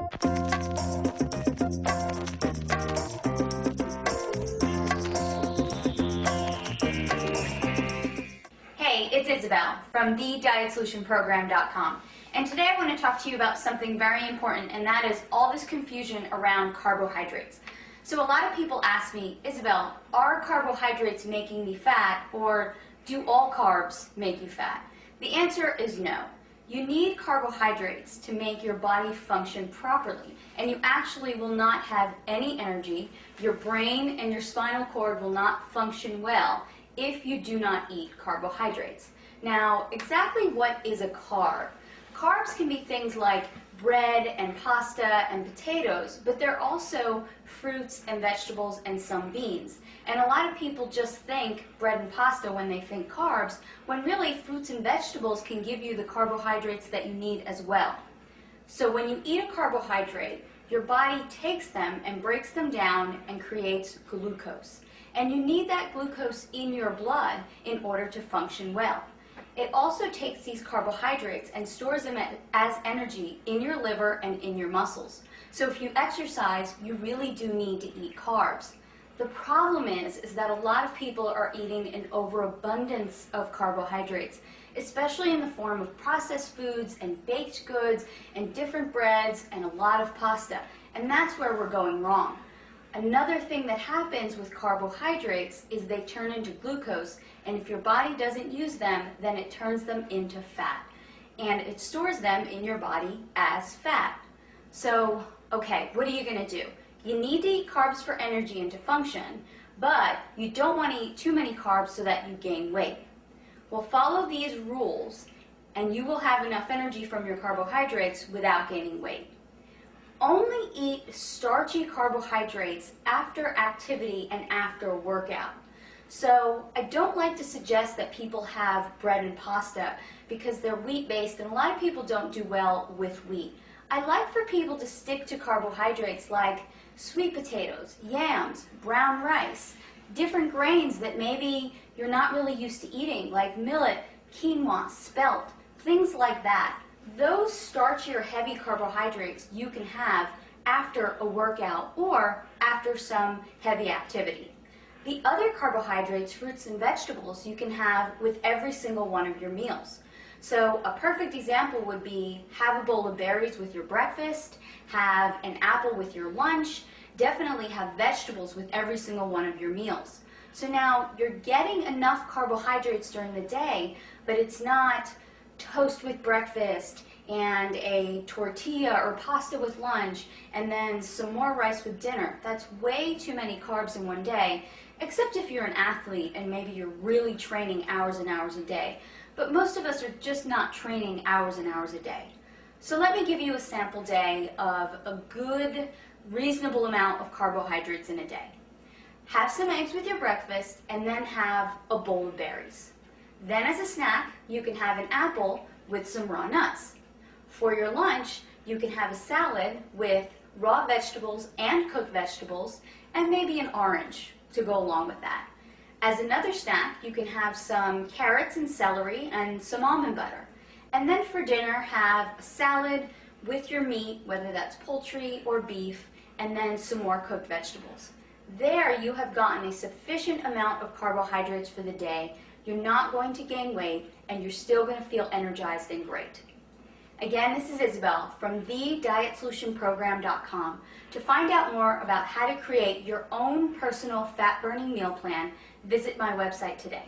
Hey, it's Isabel from thedietsolutionprogram.com, and today I want to talk to you about something very important, and that is all this confusion around carbohydrates. So a lot of people ask me, Isabel, are carbohydrates making me fat, or do all carbs make you fat? The answer is no. You need carbohydrates to make your body function properly, and you actually will not have any energy. Your brain and your spinal cord will not function well if you do not eat carbohydrates. Now, exactly what is a carb? Carbs can be things like bread and pasta and potatoes, but they're also fruits and vegetables and some beans. And a lot of people just think bread and pasta when they think carbs, when really fruits and vegetables can give you the carbohydrates that you need as well. So when you eat a carbohydrate, your body takes them and breaks them down and creates glucose. And you need that glucose in your blood in order to function well. It also takes these carbohydrates and stores them as energy in your liver and in your muscles. So if you exercise, you really do need to eat carbs. The problem is that a lot of people are eating an overabundance of carbohydrates, especially in the form of processed foods and baked goods and different breads and a lot of pasta. And that's where we're going wrong. Another thing that happens with carbohydrates is they turn into glucose, and if your body doesn't use them, then it turns them into fat. And it stores them in your body as fat. So, okay, what are you going to do? You need to eat carbs for energy and to function, but you don't want to eat too many carbs so that you gain weight. Well, follow these rules, and you will have enough energy from your carbohydrates without gaining weight. Only eat starchy carbohydrates after activity and after a workout. So I don't like to suggest that people have bread and pasta because they're wheat-based, and a lot of people don't do well with wheat. I like for people to stick to carbohydrates like sweet potatoes, yams, brown rice, different grains that maybe you're not really used to eating, like millet, quinoa, spelt, things like that. Those starchy or heavy carbohydrates you can have after a workout or after some heavy activity. The other carbohydrates, fruits and vegetables, you can have with every single one of your meals. So a perfect example would be have a bowl of berries with your breakfast, have an apple with your lunch, definitely have vegetables with every single one of your meals. So now you're getting enough carbohydrates during the day, but it's not toast with breakfast and a tortilla or pasta with lunch and then some more rice with dinner. That's way too many carbs in one day, except if you're an athlete and maybe you're really training hours and hours a day. But most of us are just not training hours and hours a day. So let me give you a sample day of a good, reasonable amount of carbohydrates in a day. Have some eggs with your breakfast and then have a bowl of berries. Then as a snack, you can have an apple with some raw nuts. For your lunch, you can have a salad with raw vegetables and cooked vegetables and maybe an orange to go along with that. As another snack, you can have some carrots and celery and some almond butter. And then for dinner, have a salad with your meat, whether that's poultry or beef, and then some more cooked vegetables. There you have gotten a sufficient amount of carbohydrates for the day. You're not going to gain weight, and you're still going to feel energized and great. Again, this is Isabel from thedietsolutionprogram.com. To find out more about how to create your own personal fat-burning meal plan, visit my website today.